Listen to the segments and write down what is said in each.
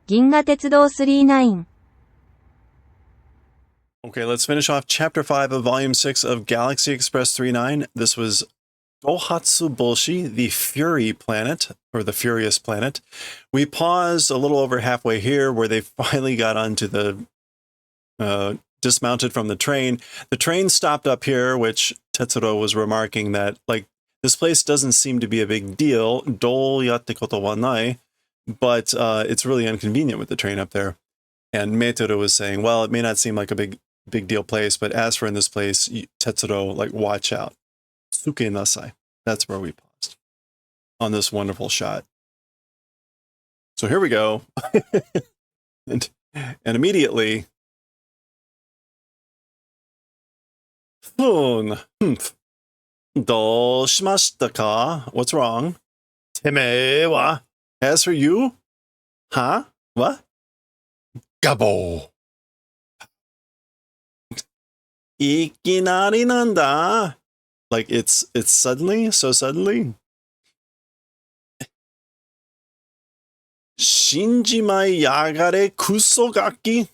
銀河鉄道39 Okay, let's finish off Chapter 5 of Volume 6 of Galaxy Express 39. This was Dohatsu Bolshi, the Fury Planet, or the Furious Planet. We paused a little over halfway here where they finally got onto the dismounted from the train. The train stopped up here, which Tetsuro was remarking that, like, this place doesn't seem to be a big deal. Do yatte koto wa nai, but it's really inconvenient with the train up there. And Meitoro was saying, well, it may not seem like a big deal place, but as for in this place, Tetsuro, like, watch out. Suke nasai. That's where we paused on this wonderful shot. So here we go. and immediately, What's wrong? Teme wa? As for you? Huh? What? Gabo. Ikinari nanda. Like it's suddenly, so suddenly. Shinjimai yagare kusogaki.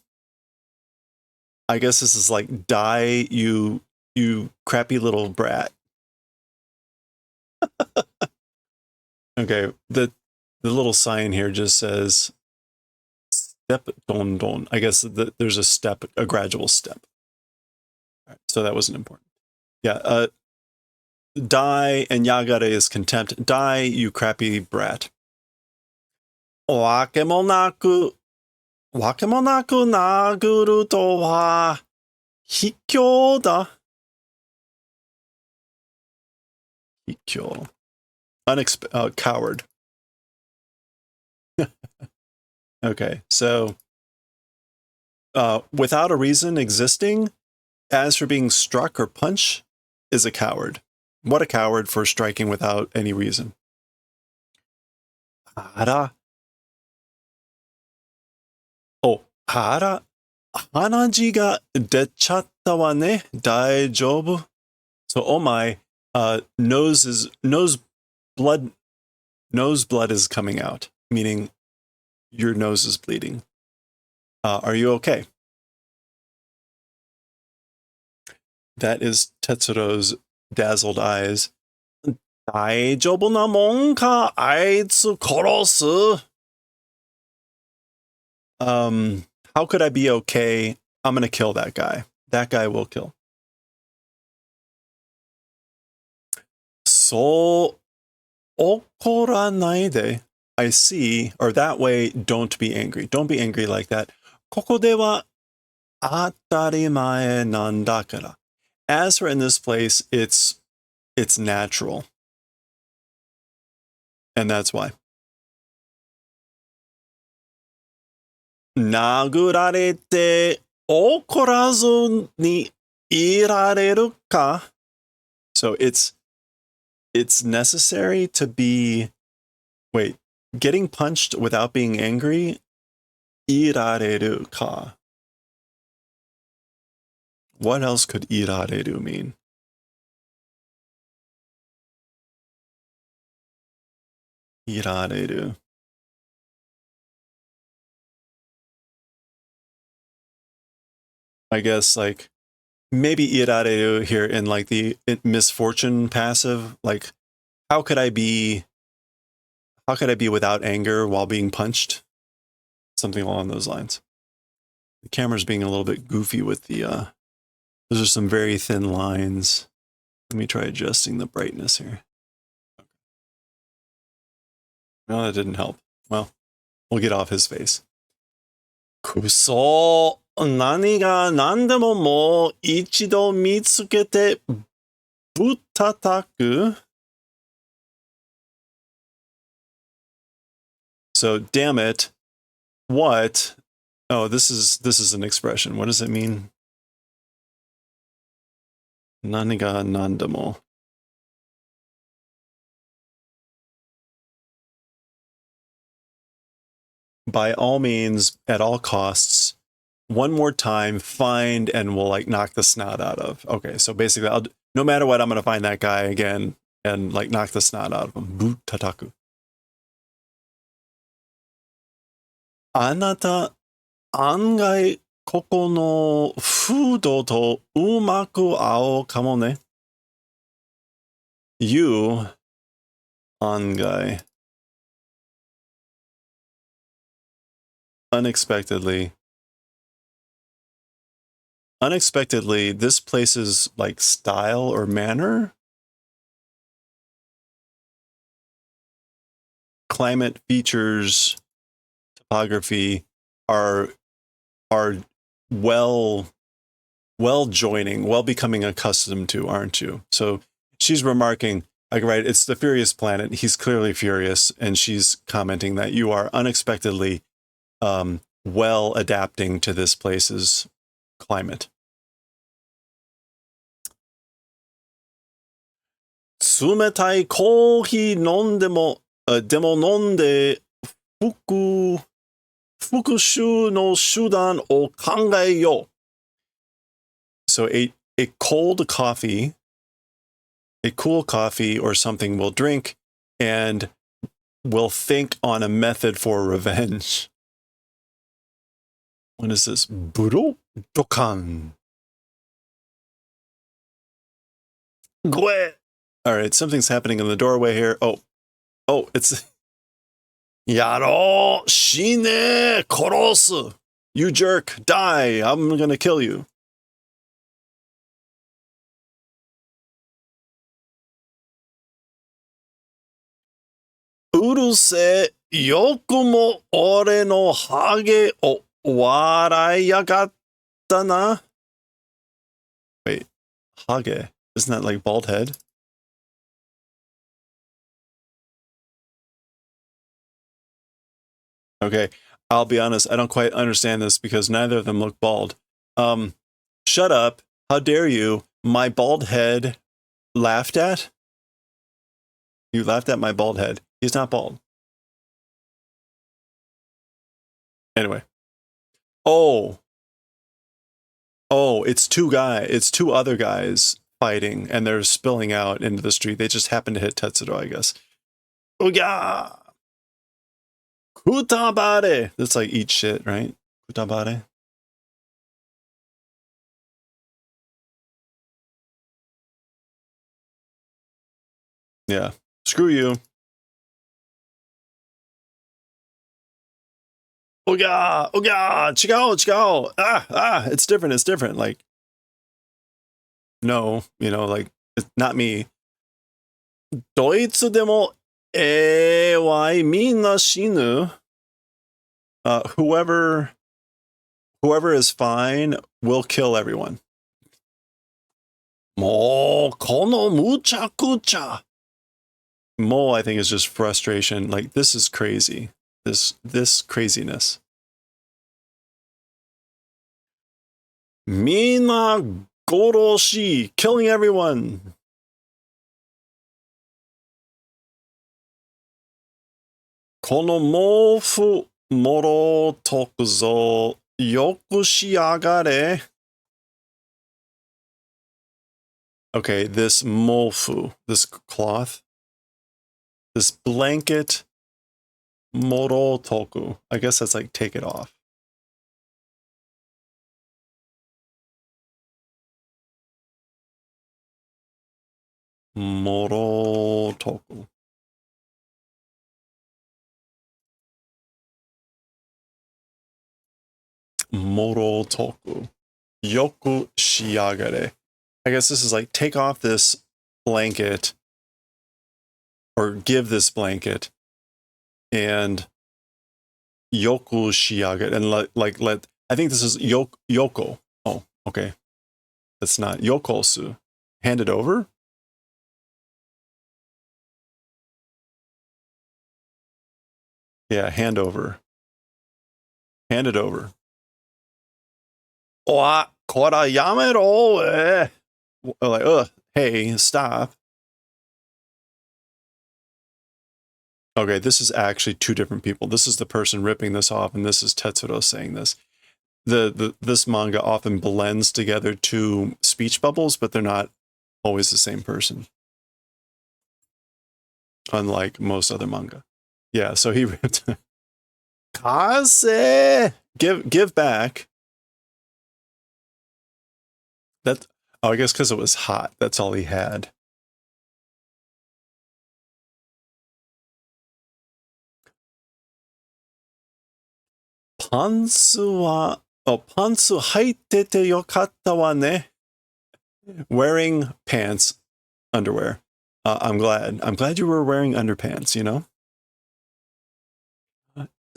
I guess this is like die, you crappy little brat. Okay, the little sign here just says step don don. I guess there's a step, a gradual step. All right, so that wasn't important. Yeah, die and yagare is contempt. Die, you crappy brat. Wakemonaku naguru to wa hikyou da. Hikyou. Coward. Okay, so without a reason existing, as for being struck or punched, is a coward. What a coward for striking without any reason. Hara. Oh, hara. Hanaji ga dechatta wa ne. Daijoubu. So, oh my, nose blood is coming out, meaning your nose is bleeding. Are you okay? That is Tetsuro's dazzled eyes. Daijoubu na mon ka, aitsu korosu. How could I be okay? I'm gonna kill that guy. That guy will kill. So okoranai de. I see, or that way, don't be angry. Don't be angry like that. Koko de wa atarimae nandakara. As for in this place, it's natural. And that's why. Nagurarete okorazu ni irareru ka? So it's necessary to be... Wait, getting punched without being angry? Irareru ka. What else could irareru mean? Irareru. I guess, like, maybe irareru here in, like, the misfortune passive. Like, how could I be without anger while being punched? Something along those lines. The camera's being a little bit goofy with the, those are some very thin lines. Let me try adjusting the brightness here. No, that didn't help. Well, we'll get off his face. Kuso, nani ga nandemo mo ichido mitsukete butataku. So, damn it. What? Oh, this is an expression. What does it mean? Nani ga nandemo. By all means, at all costs, one more time, find and we'll, like, knock the snot out of. Okay, so basically, no matter what, I'm going to find that guy again and, like, knock the snot out of him. Butataku. あなた、案外、ここのフードとうまく合うかもね。You, 案外. Unexpectedly. Unexpectedly, this place's like style or manner, climate, features, topography are well joining, well becoming accustomed to, aren't you? So she's remarking, like, right, it's the furious planet. He's clearly furious, and she's commenting that you are unexpectedly well adapting to this place's climate. 冷たいコーヒー飲んでも、でも飲んで、復讐の手段を考えよう。So a cold coffee, a cool coffee or something we'll drink, and we'll think on a method for revenge. What is this? Buro? Dokan. Gue. All right, something's happening in the doorway here. Oh, it's... Yaro, shine, korosu. You jerk, die. I'm gonna kill you. Uruse, yoku ore no hage o waraiagatta na. Wait, hage. Isn't that like bald head? Okay, I'll be honest, I don't quite understand this because neither of them look bald. Shut up. How dare you? My bald head laughed at? You laughed at my bald head. He's not bald. Anyway. Oh, it's two other guys fighting, and they're spilling out into the street. They just happen to hit Tetsuro, I guess. Uga! Kutabare! That's like eat shit, right? Kutabare. Yeah. Screw you. Uga! Uga! Chigao! Chigao! It's different. Like, no, like, it's not me. Doitsu demo wai minna shinu. Whoever is fine will kill everyone. Mo kono muchakucha. Mo, I think, is just frustration. Like, this is crazy. This craziness. Mina goroshi, killing everyone. Kono mofu moro tokuzo yoku shiagare. Okay, this mofu, this cloth, this blanket, moro toku. I guess that's like take it off. Moro toku. Moro toku. Yoku shiagare. I guess this is like take off this blanket or give this blanket and yoku shiagare and let I think this is yoko. Oh, okay. That's not yokosu. Hand it over? Yeah, hand over. Hand it over. Oh, kora yamero. Like, hey, stop. Okay, this is actually two different people. This is the person ripping this off, and this is Tetsuro saying this. This manga often blends together two speech bubbles, but they're not always the same person. Unlike most other manga. Yeah, so he ripped Kase! Give back. That, oh, I guess because it was hot. That's all he had. Pantsu haitete yokatta wa ne. Wearing pants, underwear. I'm glad. I'm glad you were wearing underpants, you know?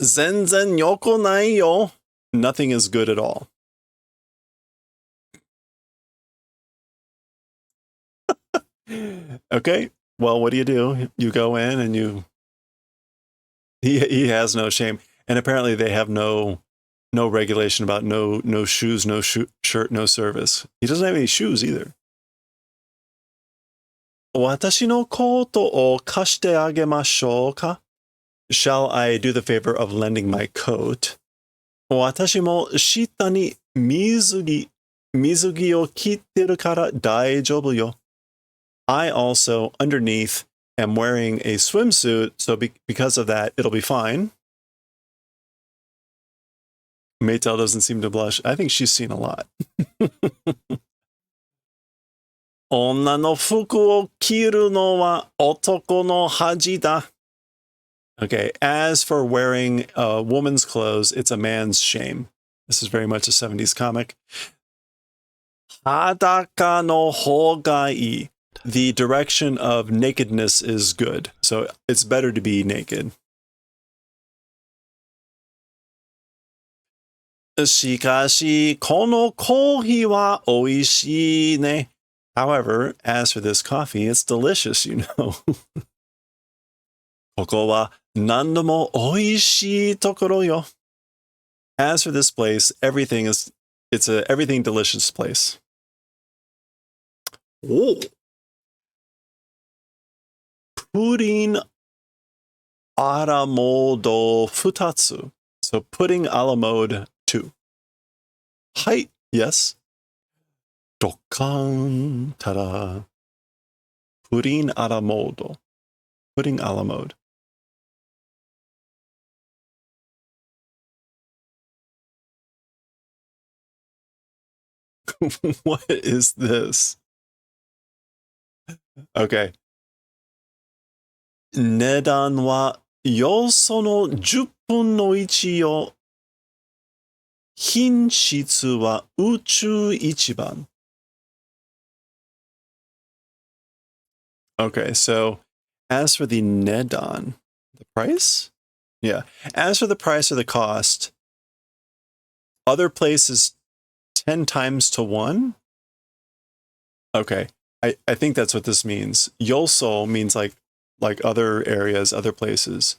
Zenzen yoko nai yo. Nothing is good at all. Okay. Well, what do? You go in and he has no shame. And apparently they have no regulation about no shoes, no shirt, no service. He doesn't have any shoes either. 私のコートを貸してあげましょうか? Shall I do the favor of lending my coat? 私も下に水着を着てるから大丈夫よ. I also, underneath, am wearing a swimsuit, so because of that, it'll be fine. Maytel doesn't seem to blush. I think she's seen a lot. 女の服を着るのは男の恥だ. Okay, as for wearing a woman's clothes, it's a man's shame. This is very much a 70s comic. 裸の方がいい. The direction of nakedness is good, so it's better to be naked. しかし、このコーヒーは美味しいね. However, as for this coffee, it's delicious, you know. ここは何度も美味しいところよ. As for this place, it's a everything delicious place. Oh. Pudding a la mode 2. So pudding a la mode 2. Hi, yes. Dokkan, ta-da. Pudding a la mode. Pudding a la mode. What is this? Okay. 値段は要素の10分の1よ. 品質は宇宙一番. Okay, so as for the nedan, the price? Yeah. As for the price or the cost, other places 10 times to 1? Okay. I think that's what this means. Yoso means like other areas, other places.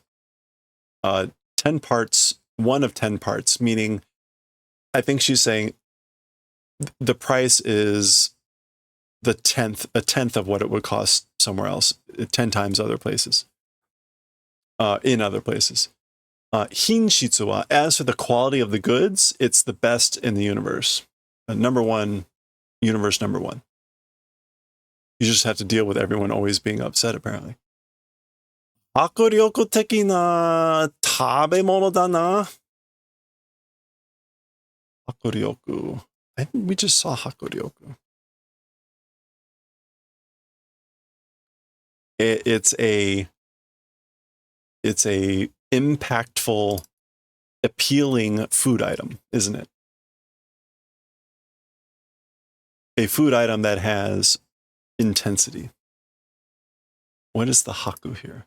10 parts, 1 of 10 parts, meaning I think she's saying the price is a tenth of what it would cost somewhere else, 10 times other places, in other places. 品質は, as for the quality of the goods, it's the best in the universe. Number one, universe number one. You just have to deal with everyone always being upset, apparently. 迫力的な食べ物だな. 迫力. I think we just saw 迫力. It's a impactful, appealing food item, isn't it? A food item that has intensity. What is the haku here?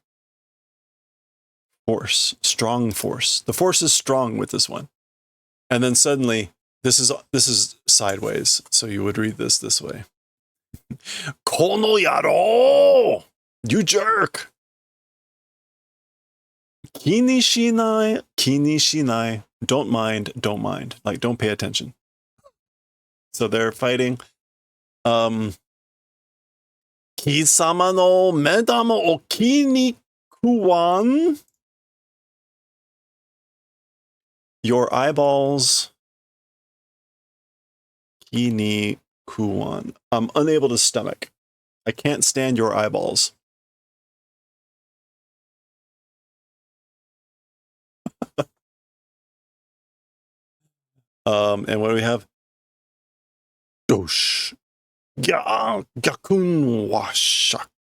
Force, strong force. The force is strong with this one. And then suddenly, this is sideways, so you would read this way. この野郎! You jerk! 気にしない, don't mind. Like, don't pay attention. So they're fighting. 貴様の目玉を気に食わん? Your eyeballs. 気に食わん. I'm unable to stomach. I can't stand your eyeballs. And what do we have? Dosh. Gyakun washaku.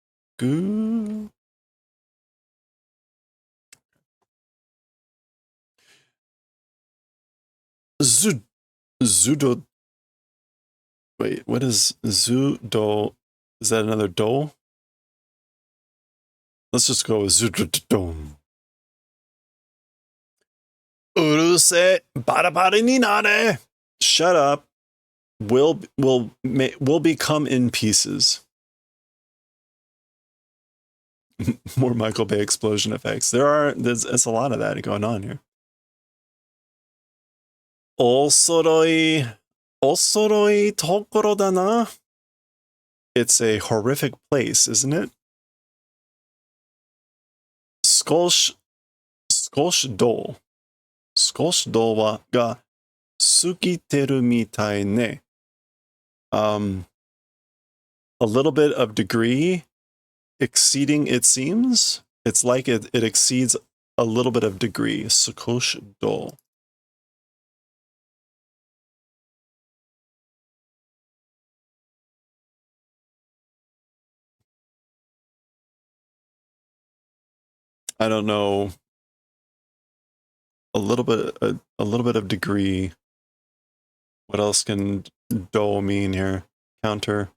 Zudo. Wait, what is Zudo? Is that another do? Let's just go with Zudodon. Uruse barabari ni nare. Shut up. Will become in pieces. More Michael Bay explosion effects. There's a lot of that going on here. Osoroi tokoro da na. It's a horrific place, isn't it? Skosh do. Skosh do wa ga sukiteru mitai ne. A little bit of degree exceeding, it seems. It's like it exceeds a little bit of degree. Skosh do. I don't know. A little bit of degree. What else can do mean here? Counter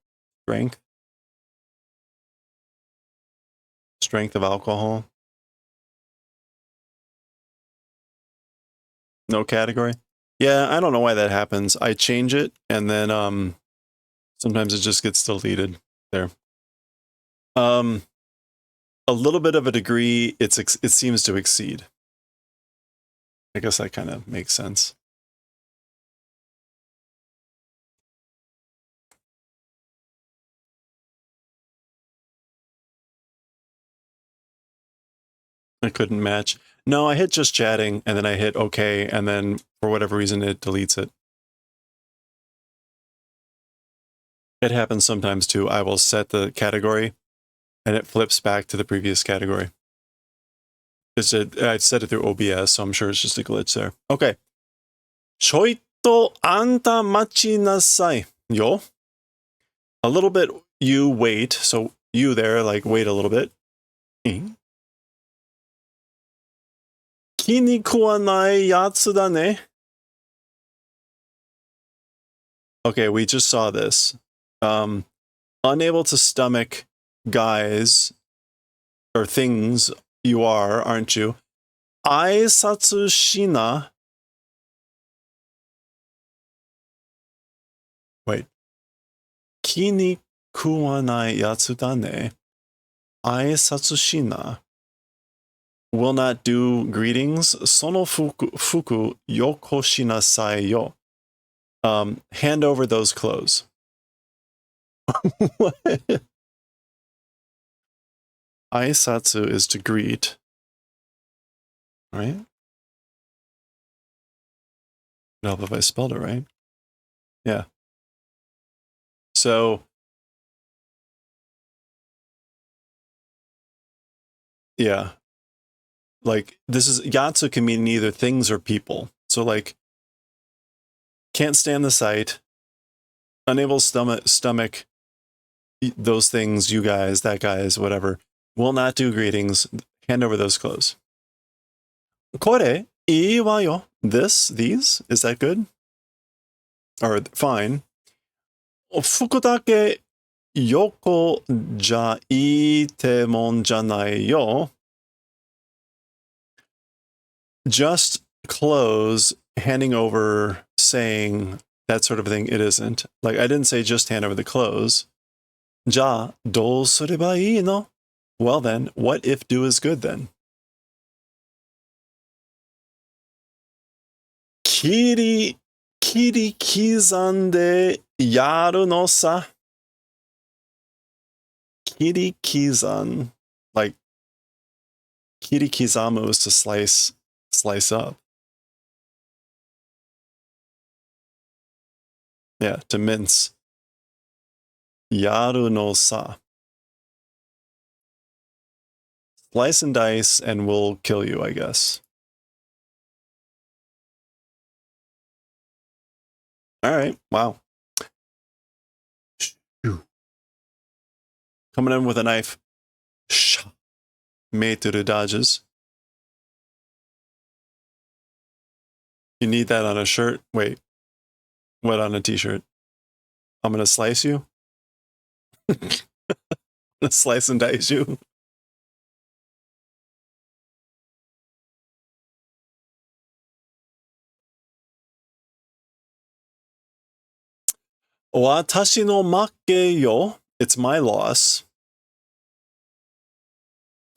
strength. Strength of alcohol. No category. Yeah, I don't know why that happens. I change it and then sometimes it just gets deleted there. A little bit of a degree, it seems to exceed. I guess that kind of makes sense. I couldn't match. No, I hit just chatting and then I hit okay and then for whatever reason it deletes it. It happens sometimes too. I will set the category and it flips back to the previous category. I set it through OBS, so I'm sure it's just a glitch there. Okay. Choito anta machi nasai. Yo. A little bit, you wait. So you there, like wait a little bit. Kini kuwanai yatsu da ne. Okay, we just saw this. Unable to stomach guys or things, you are, aren't you? Aisatsu shina. Wait. Kini kuwanai yatsu da ne. Aisatsu shina. Will not do greetings. Sono fuku yoko shinasai yo. Hand over those clothes. What? Aisatsu is to greet. Right? I don't know if I spelled it right. Yeah. So, yeah. Like, this is, yatsu can mean either things or people. So, like, can't stand the sight, unable to stomach those things, you guys, that guys, whatever, will not do greetings, hand over those clothes. Kore, ii wa yo. These, is that good? Or fine. Fuku dake yoko ja ite mon janai yo. Just clothes, handing over, saying that sort of thing, it isn't. Like, I didn't say just hand over the clothes. Ja, dou sureba ii no? Well then, what if do is good then? Kiri kizande yaru no sa. Kiri kizan. Like, kiri kizamu is to slice up. Yeah, to mince. Yaru no sa. Slice and dice and we'll kill you, I guess. All right. Wow. Coming in with a knife. Made to the dodges. You need that on a shirt? Wait. What on a t-shirt? I'm going to slice you? Slice and dice you? Watashi no makke yo. It's my loss.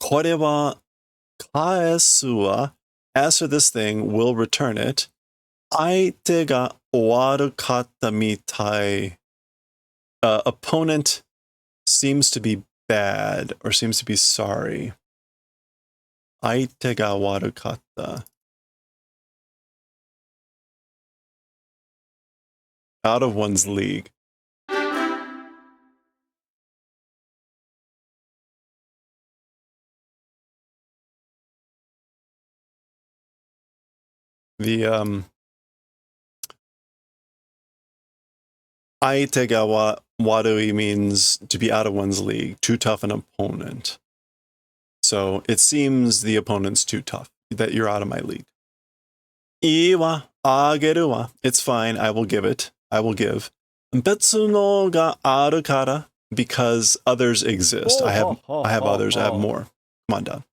Kore wa kaesu wa. As for this thing, we'll return it. Aite ga warukatta mitai. Opponent seems to be bad or seems to be sorry. Aite ga warukatta. Out of one's league. The Aite ga warui means to be out of one's league, too tough an opponent. So it seems the opponent's too tough, that you're out of my league. Ii wa ageru wa. It's fine, I will give it. I will give. Betsu no ga aru kara, because others exist. I have others, I have more. Come on down.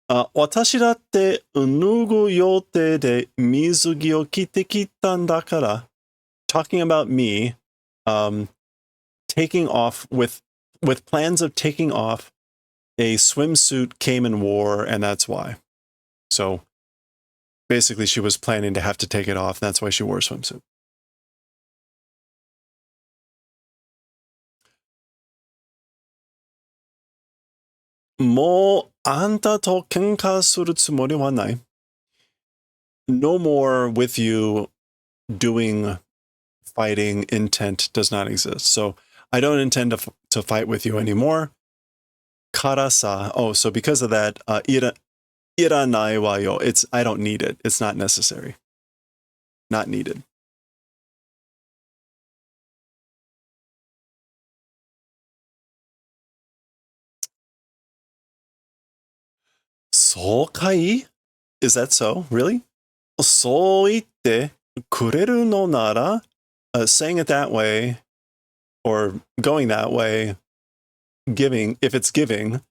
Watashi datte unugu yote de mizugi o kite kittan dakara. Talking about me, taking off with plans of taking off a swimsuit came in war, and that's why. So basically, she was planning to have to take it off. And that's why she wore a swimsuit. Mo anta to kenka suru tsumori wa nai. No more with you doing fighting intent does not exist. So I don't intend to fight with you anymore. Karasa. Oh, so because of that, iranai wa yo. I don't need it. It's not necessary. Not needed. So kai? Is that so? Really? So itte kureru no nara? Saying it that way, or going that way, giving, if it's giving,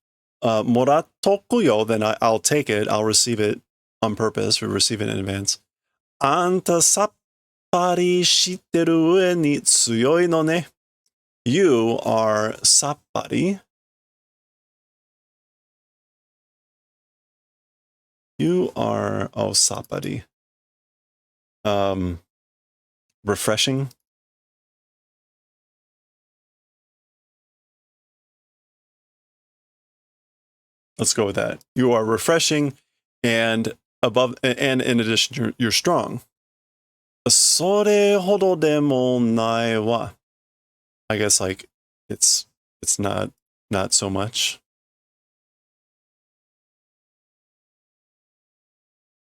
morattoku yo, then I'll take it. I'll receive it on purpose, or receive it in advance. Anta sappari shitteru ue ni tsuyoi no ne. You are sappari. You are, sappari. Refreshing. Let's go with that. You are refreshing, and in addition, you're strong. Sore hodo demo nai wa. I guess like it's not so much.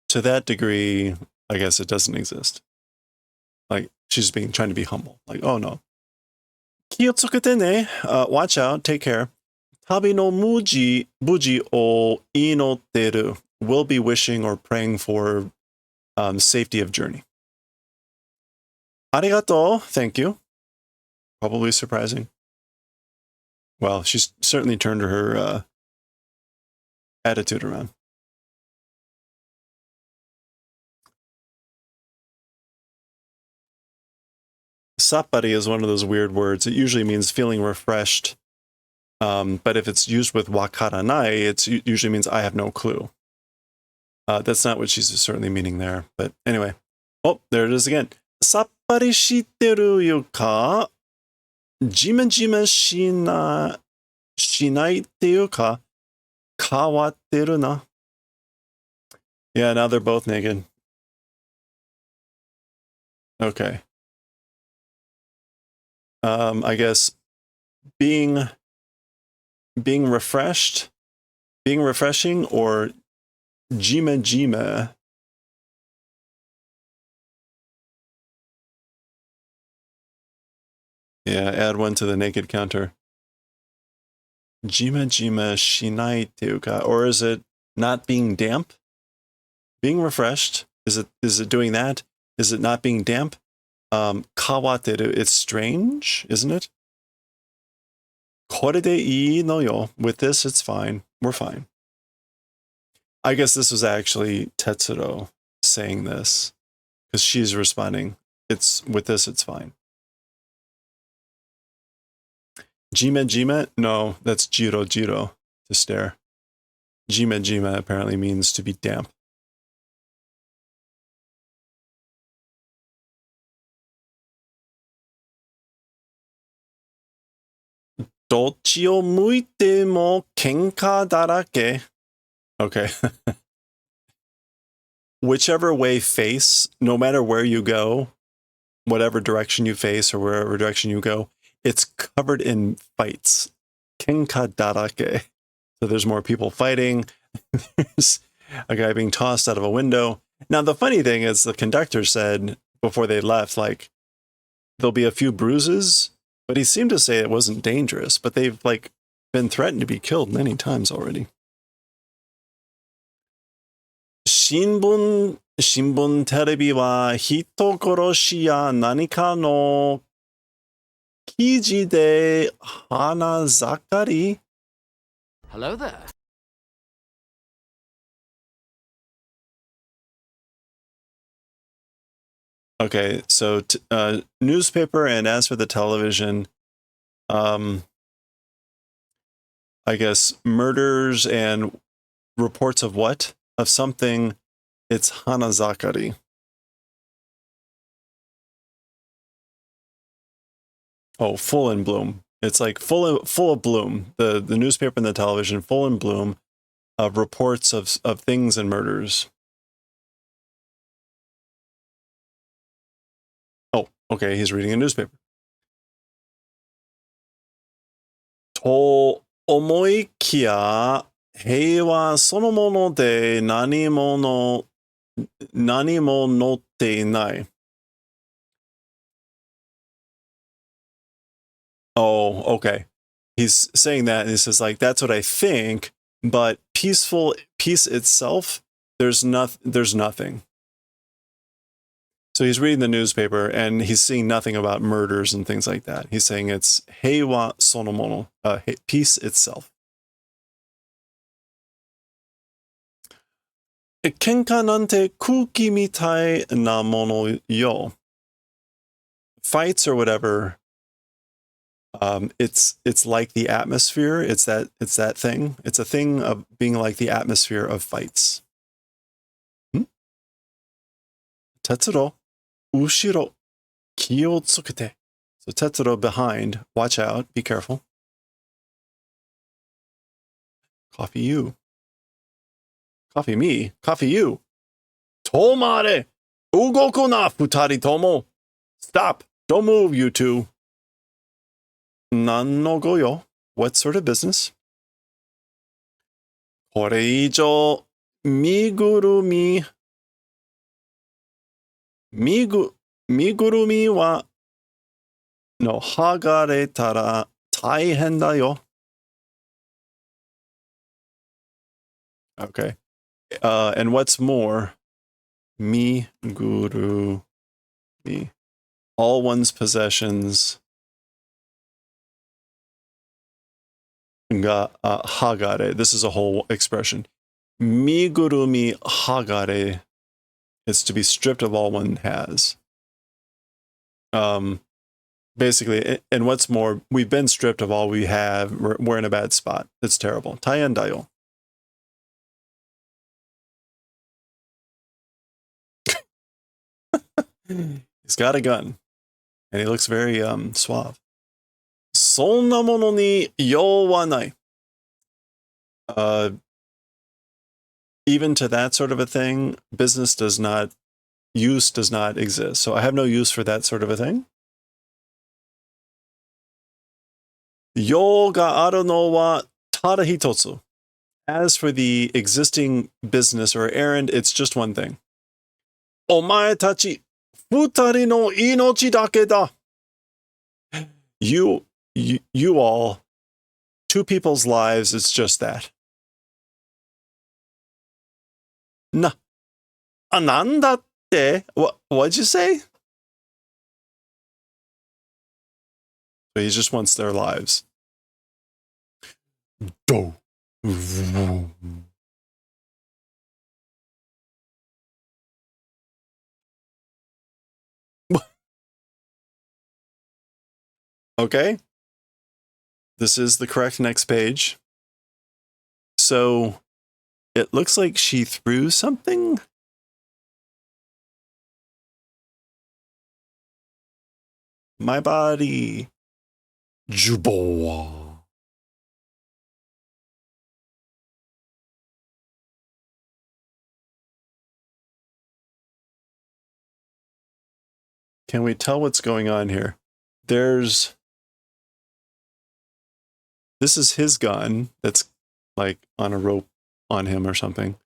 To that degree, I guess it doesn't exist. Like she's trying to be humble. Like, oh no. Kiyotsukete ne. Watch out. Take care. Tabi no buji o inotteru. Will be wishing or praying for safety of journey. Arigato. Thank you. Probably surprising. Well, she's certainly turned her attitude around. Sappari is one of those weird words. It usually means feeling refreshed. But if it's used with wakaranai, it usually means I have no clue. That's not what she's certainly meaning there. But anyway. Oh, there it is again. Sappari shitteru yu ka? Jima jima shinai te yu ka? Kawatteru na. Yeah, now they're both naked. Okay. I guess being refreshed, being refreshing, or jima jima. Yeah, add one to the naked counter. Jima jima shinai teuka. Or is it not being damp? Being refreshed? Is it doing that? Is it not being damp? Kawateru. It's strange, isn't it? Kore de ii no yo. With this, it's fine. We're fine. I guess this was actually Tetsuro saying this because she's responding. With this, it's fine. Jima jima? No, that's jiro jiro, to stare. Jima jima apparently means to be damp. Dochi o muite mo kenka darake. Okay. Whichever way face, no matter where you go, whatever direction you face or wherever direction you go, it's covered in fights. Kenka darake. So there's more people fighting. There's a guy being tossed out of a window. Now, the funny thing is the conductor said before they left, like, there'll be a few bruises, but he seemed to say it wasn't dangerous, but they've, like, been threatened to be killed many times already. Shinbun terebi wa hito koroshi ya nanika no kiji de hanazakari. Hello there. Okay, so newspaper, and as for the television, I guess murders and reports of what? Of something, it's Hanazakari. Oh, full in bloom. It's like full of bloom. The newspaper and the television, full in bloom of reports of things and murders. Oh, okay, he's reading a newspaper. To omoikia heiwa sonomono de nanimo notte inai. Oh, okay. He's saying that, and he says, like, that's what I think, but peace itself, there's nothing. So he's reading the newspaper, and he's seeing nothing about murders and things like that. He's saying it's heiwa sonomono, peace itself. Kenka nante kuki mitai na mono yo. Fights or whatever, it's like the atmosphere. It's that thing. It's a thing of being like the atmosphere of fights. Tetsuro, ushiro, ki o tsukete. So Tetsuro behind. Watch out. Be careful. Coffee you. Coffee me. Coffee you. Tomare! Ugoku na futari tomo. Stop. Don't move, you two. Nan no goyo. What sort of business? Kore ijo migurumi wa no hagaretara taihen da yo. Okay. And what's more, migurumi. All one's possessions ga hagare. This is a whole expression. Migurumi hagare is to be stripped of all one has. Basically, and what's more, we've been stripped of all we have. We're in a bad spot. It's terrible. Taiyan dayo. He's got a gun, and he looks very suave. Sonna mono ni you wa nai. Even to that sort of a thing, use does not exist. So I have no use for that sort of a thing. Yo ga aru no wa tada hitotsu. As for the existing business or errand, it's just one thing. Omae tachi futari no inochi dake da. you all, two people's lives, it's just that. Nandatte? What'd you say? So he just wants their lives. Do. Okay. This is the correct next page. So it looks like she threw something. My body. Jubo. Can we tell what's going on here? This is his gun that's like on a rope on him or something.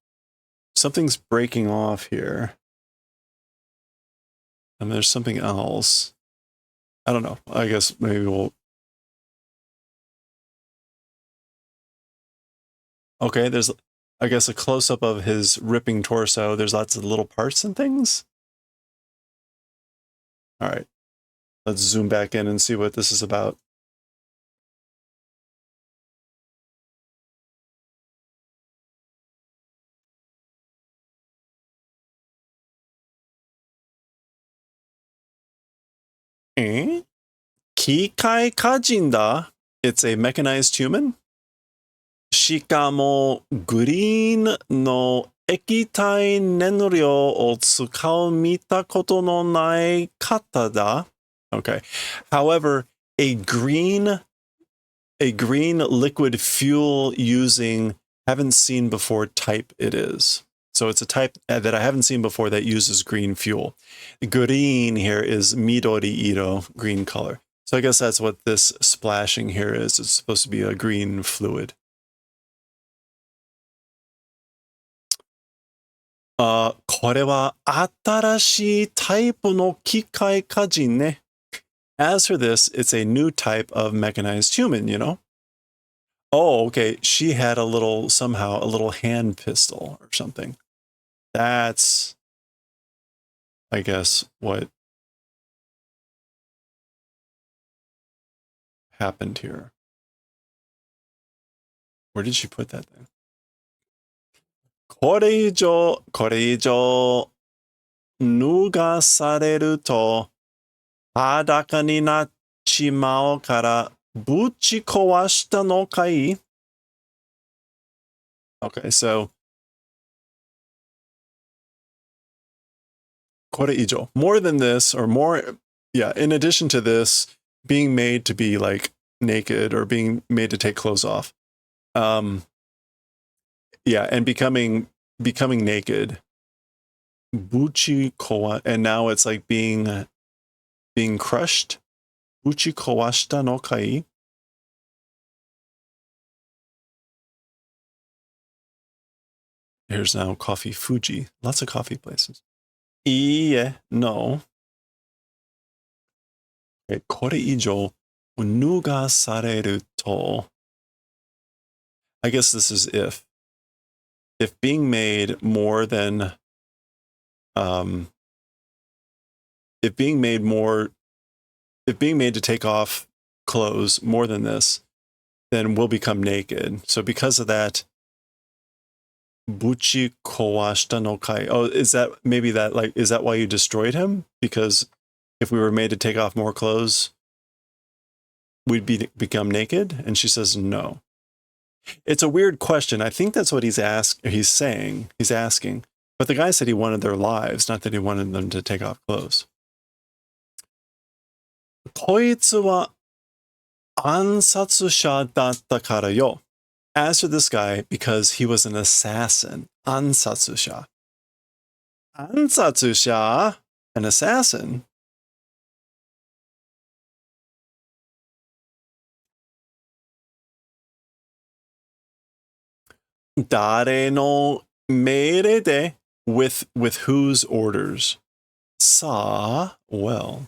Something's breaking off here. And there's something else. I don't know. I guess maybe we'll... Okay, there's, I guess, a close-up of his ripping torso. There's lots of little parts and things. All right. Let's zoom back in and see what this is about. Kikai Kajinda. It's a mechanized human. Shikamo green no ekitai nenryo o tsukau mita koto no nai kata da. Okay. However, a green liquid fuel using haven't seen before type it is. So it's a type that I haven't seen before that uses green fuel. Green here is midori iro, green color. So I guess that's what this splashing here is. It's supposed to be a green fluid. これは新しいタイプの機械化人ね。As for this, it's a new type of mechanized human, you know? Oh, okay. She had somehow a little hand pistol or something. That's, I guess, what happened here. Where did she put that thing? これ以上脱がされると裸になっちまうからぶち壊したのかい? Okay, so これ以上. More than this, or more, yeah, in addition to this, being made to be like naked or being made to take clothes off. Yeah, and becoming naked. Buchi kowa, and now it's like being crushed. Buchi kowashita no kai. Here's now Coffee Fuji. Lots of coffee places. Iie, no. Okay, これ以上脱がされると. I guess this is if being made more than if being made to take off clothes more than this, then we'll become naked. So because of that, buchi kowashita no kai. Oh, is that why you destroyed him? Because if we were made to take off more clothes, we'd become naked? And she says no. It's a weird question. I think that's what he's asking. But the guy said he wanted their lives, not that he wanted them to take off clothes. こいつは暗殺者だったからよ. As for this guy, because he was an assassin. 暗殺者. 暗殺者? An assassin? Dare no mere de. With whose orders? Sa, well.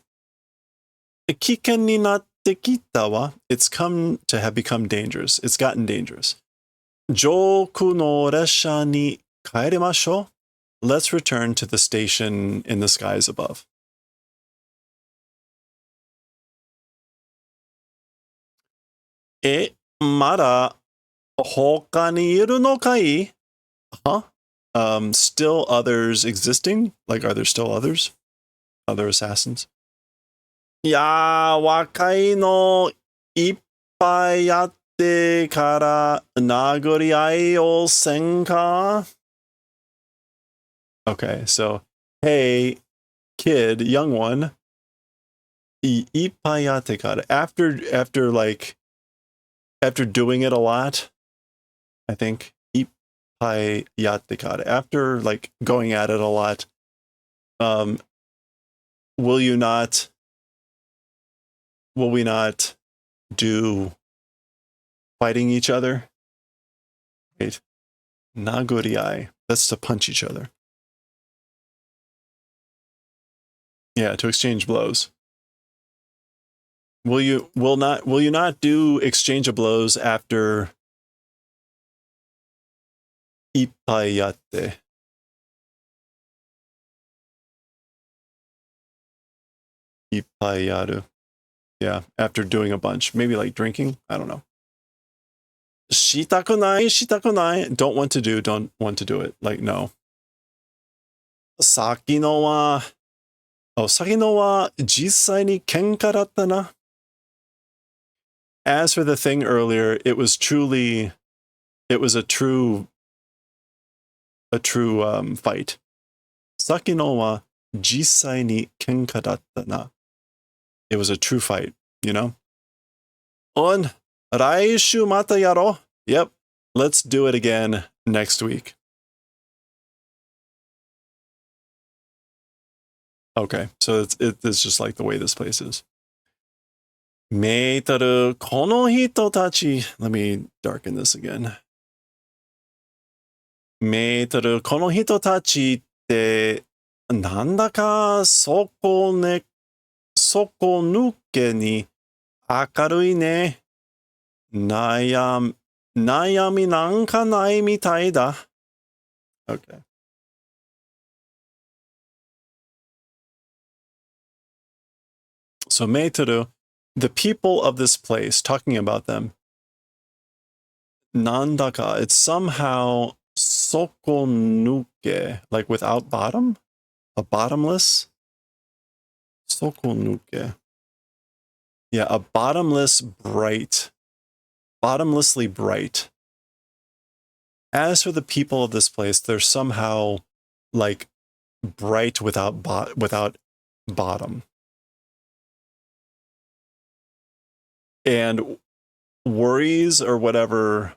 危険になっ kita wa, it's come to have become dangerous. It's gotten dangerous. Joku no resha ni kaerimashou. Let's return to the station in the skies above. Mada hoka ni iru no kai? Huh? Still others existing? Like, are there still others? Other assassins? Ya, wakai no ippai yatte kara naguriai o senka? Okay, so, hey, kid, young one, ippai yatte kara. After doing it a lot, I think, ippai yatte kara. After, like, going at it a lot, will we not do fighting each other? Wait. Naguriai. That's to punch each other. Yeah, to exchange blows. Will you not do exchange of blows after ippayatte? Ippayaru. Yeah, after doing a bunch. Maybe like drinking? I don't know. Shitakunai. Don't want to do it. Like, no. Saki no wa jisai ni kenka datta na. As for the thing earlier, it was a true fight. Saki no wa jisai ni kenka datta na. It was a true fight, you know? On raishu mata yaro. Yep, let's do it again next week. Okay, so it's just like the way this place is. Meitaru kono hito tachi. Let me darken this again. Meitaru kono hito tachi te nandaka sokonuke ni akarui ne. Nayami nanka nai mitai da. Okay. So Meitaru, the people of this place, talking about them, nandaka, it's somehow sokonuke, like without bottom? A bottomless? Sokonuke. Yeah, a bottomlessly bright. As for the people of this place, they're somehow like bright without bottom. And worries or whatever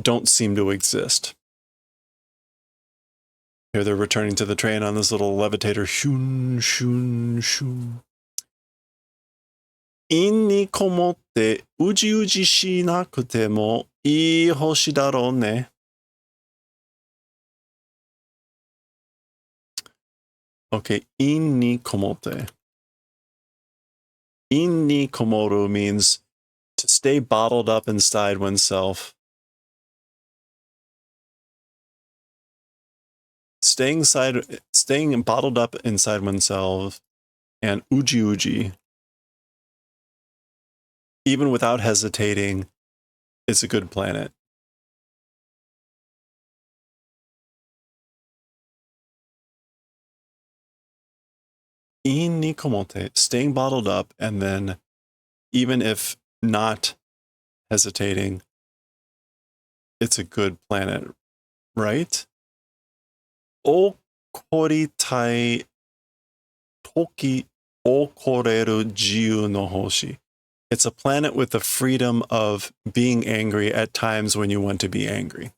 don't seem to exist. Here they're returning to the train on this little levitator. Shun, shun, shun. In ni komotte uji uji shi nakute mo ii hoshi daro ne. Okay, in ni komotte. In ni komoru means to stay bottled up inside oneself. Staying bottled up inside oneself, and uji uji, even without hesitating, it's a good planet. In ni komote, staying bottled up, and then even if not hesitating, it's a good planet, right? Okoritai toki okoreru jiu no hoshi. It's a planet with the freedom of being angry at times when you want to be angry.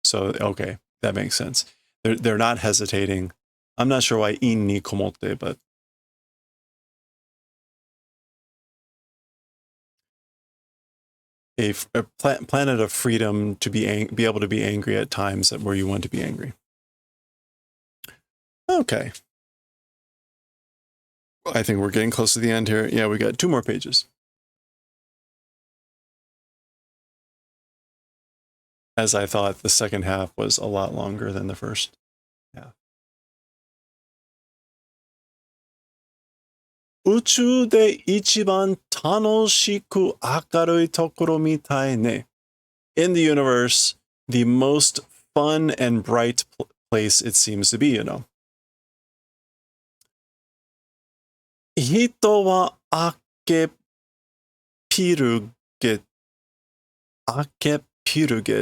So, okay, that makes sense. They're not hesitating. I'm not sure why in ni komote, but a planet of freedom to be able to be angry at times where you want to be angry. Okay. I think we're getting close to the end here. Yeah, we got 2 more pages. As I thought, the second half was a lot longer than the first half. 宇宙で一番楽しく明るいところみたいね. In the universe, the most fun and bright place it seems to be, you know. 人は明けピルゲ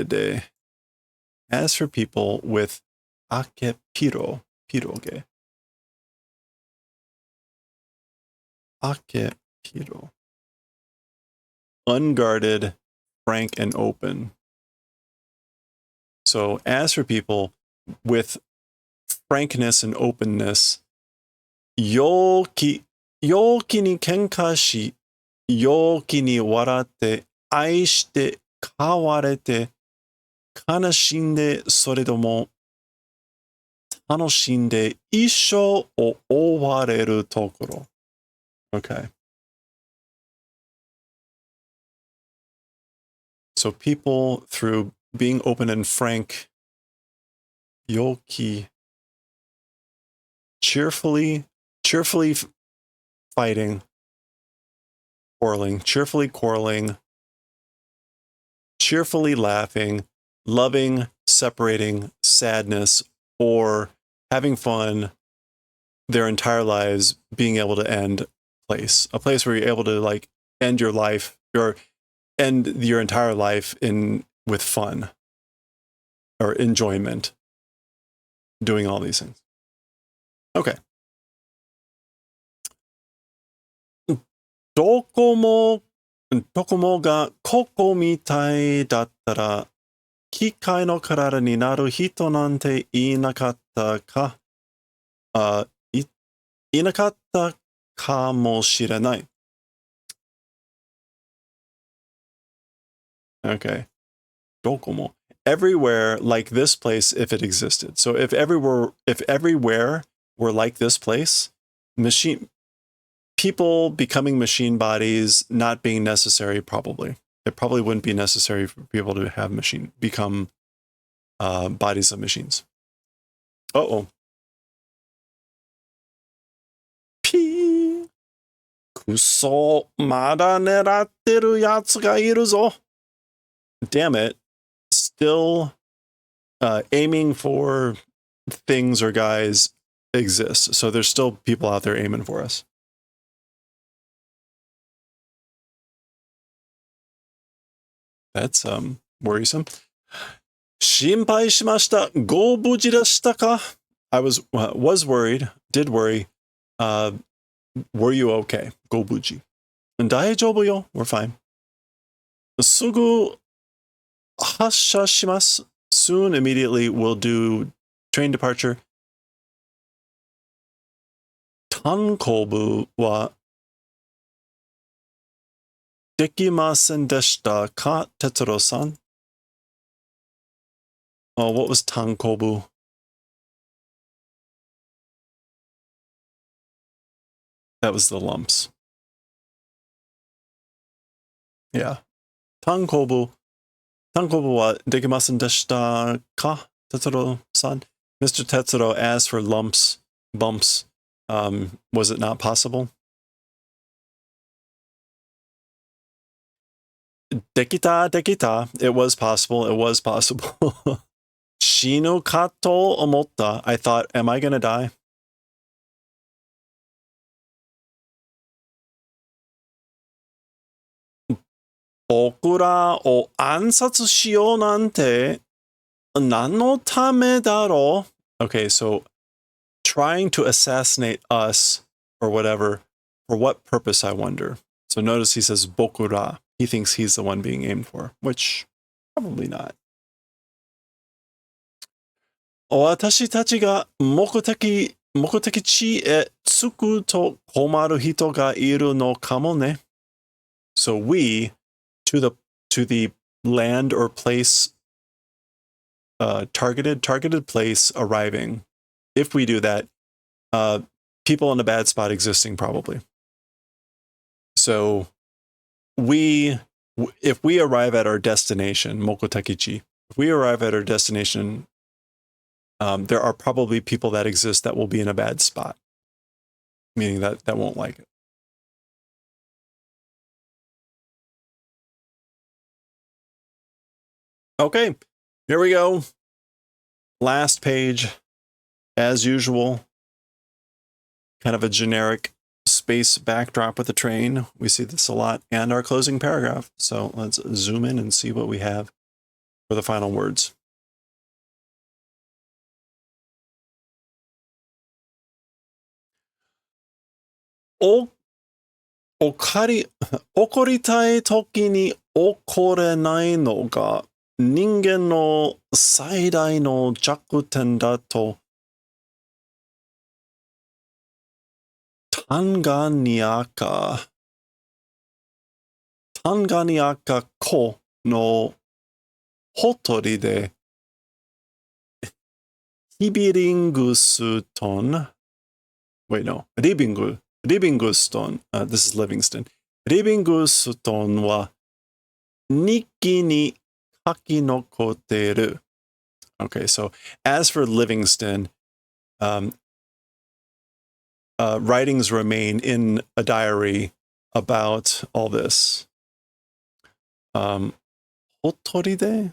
で. As for people with piroge. Akepiro. Unguarded, frank, and open. So as for people with frankness and openness, 陽気に喧嘩し、陽気に笑って、愛して、変われて、悲しんで、それとも、楽しんで、一生を終われるところ. Okay. So people, through being open and frank, 陽気, cheerfully fighting, cheerfully quarreling, cheerfully laughing, loving, separating, sadness, or having fun their entire lives, being able to end a place where you're able to like end your life or end your entire life with fun or enjoyment, doing all these things. Okay. どこもがここみたいだったら、機械の体になる人なんていなかったか、いなかったかもしれない. Okay. どこも. Everywhere like this place if it existed. So if everywhere were like this place, people becoming machine bodies not being necessary, probably. It probably wouldn't be necessary for people to have become bodies of machines. Uh-oh. Pee. くそ、まだ狙ってるやつがいるぞ. Damn it. Still aiming for things or guys exists. So there's still people out there aiming for us. That's worrisome. 心配しました。ご無事でしたか? I was worried, did worry. Were you okay? ご無事. 大丈夫よ. We're fine. すぐ発車します. Soon, immediately, we'll do train departure. 単行部はできませんでしたか、哲郎さん? Oh, what was 単行部? That was the lumps. Yeah. 単行部はできませんでしたか、哲郎さん? Mr. Tetsuro asked for bumps. Was it not possible? できた. It was possible. 死ぬかと思った. I thought, am I gonna die? 僕らを暗殺しようなんて何のためだろう? Okay, so trying to assassinate us or whatever, for what purpose, I wonder. So notice he says bokura. He thinks he's the one being aimed for, which probably not. 私たちが目的地へ着くと困る人がいるのかもね. So we, to the land or place, targeted place arriving, if we do that, people in a bad spot existing, probably. So if we arrive at our destination, Mokotakichi, if we arrive at our destination, there are probably people that exist that will be in a bad spot, meaning that won't like it. Okay, here we go. Last page, as usual, kind of a generic space backdrop with the train. We see this a lot, and our closing paragraph. So let's zoom in and see what we have for the final words. Okori 怒りたい時に怒れないのが人間の最大の弱点だとタンガニアカ湖のほとりでリビングストン Wait, no. リビングストン This is Livingston. リビングストンは日記に書き残っている Okay, so as for Livingston, writings remain in a diary about all this. Hotoride?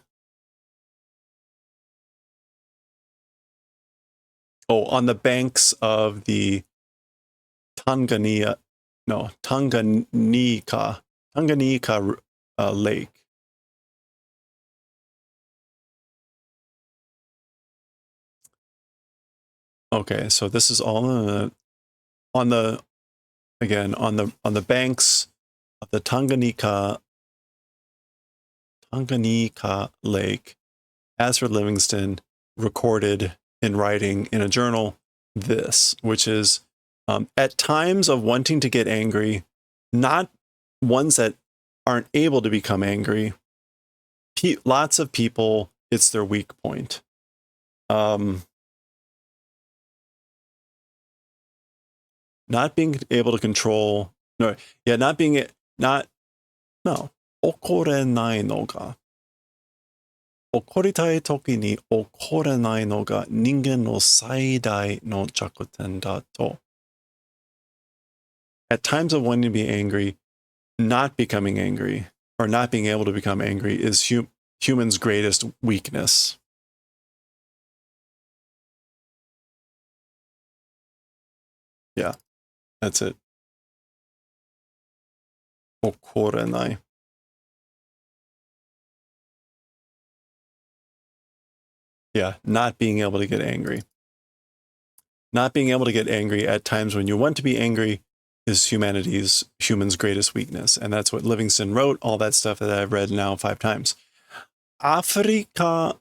Oh, on the banks of the Tanganyika lake. Okay, so this is all on the banks of the Tanganyika lake. As for Livingston, recorded in writing in a journal, this, which is at times of wanting to get angry, not ones that aren't able to become angry. Lots of people, it's their weak point. Not being able to control, no, okore nai no ga. Okoritai toki ni okore nai no ga ningen no saidai no jakuten da to. At times of wanting to be angry, not becoming angry, or not being able to become angry is human's greatest weakness. Yeah, that's it. Okorenai. Yeah, not being able to get angry. Not being able to get angry at times when you want to be angry is human's greatest weakness. And that's what Livingston wrote, all that stuff that I've read now 5 times. Africa,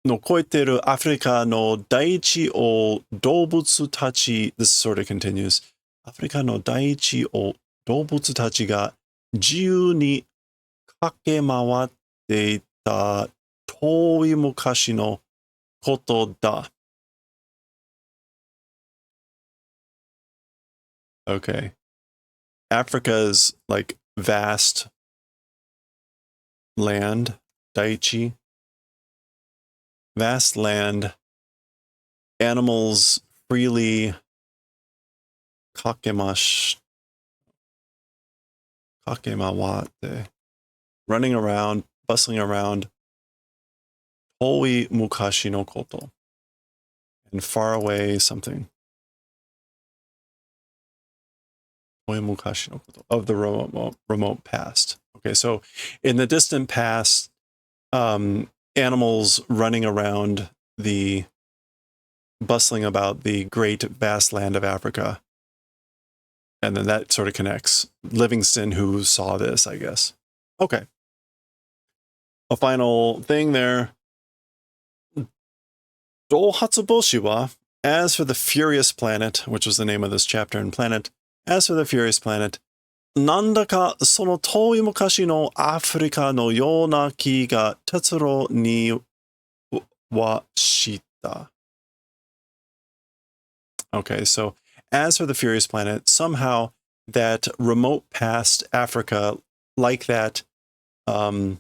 の超えてるアフリカの大地を動物たち This sort of continues. アフリカの大地を動物たちが自由に駆け回っていた遠い昔のことだ。Okay. Africa's like vast land, daichi. Vast land, animals freely kakemawate, running around, bustling around, Toi mukashi no koto, and far away something. Toi mukashi no koto, of the remote past. Okay, so in the distant past, animals running around bustling about the great vast land of Africa. And then that sort of connects. Livingston, who saw this, I guess. Okay. A final thing there. Dohatsuboshi wa, as for the Furious Planet, which was the name of this chapter in Planet, as for the Furious Planet, なんだかその遠い昔のアフリカのような気が哲郎にはした。Okay, so as for the Furious Planet, somehow that remote past Africa, like that, Tetsuro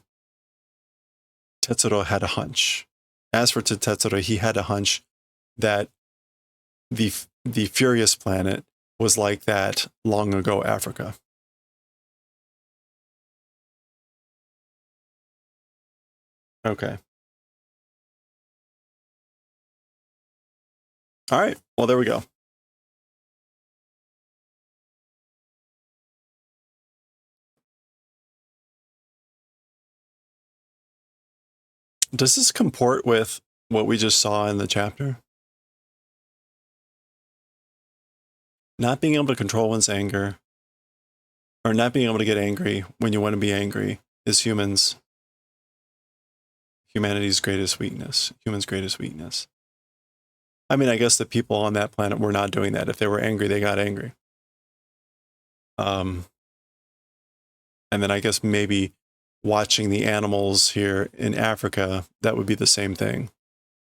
had a hunch. As for Tetsuro, he had a hunch that the Furious Planet was like that long ago Africa. Okay. All right. Well, there we go. Does this comport with what we just saw in the chapter? Not being able to control one's anger, or not being able to get angry when you want to be angry, is humanity's greatest weakness. Humans' greatest weakness. I mean, I guess the people on that planet were not doing that. If they were angry, they got angry. And then I guess maybe watching the animals here in Africa, that would be the same thing.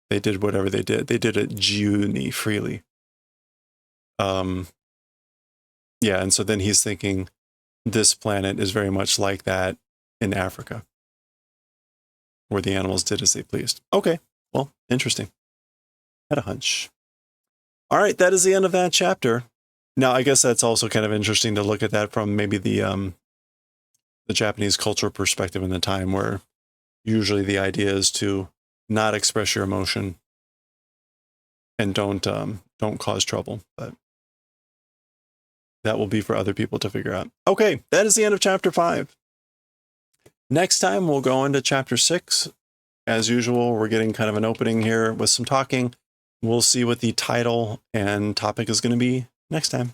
They did whatever they did. They did it genuinely, freely. Yeah, and so then he's thinking this planet is very much like that in Africa, where the animals did as they pleased. Okay, well, interesting. Had a hunch. All right, that is the end of that chapter. Now, I guess that's also kind of interesting to look at that from maybe the Japanese cultural perspective in the time, where usually the idea is to not express your emotion and don't cause trouble. But that will be for other people to figure out. Okay, that is the end of chapter 5. Next time, we'll go into chapter 6. As usual, we're getting kind of an opening here with some talking. We'll see what the title and topic is going to be next time.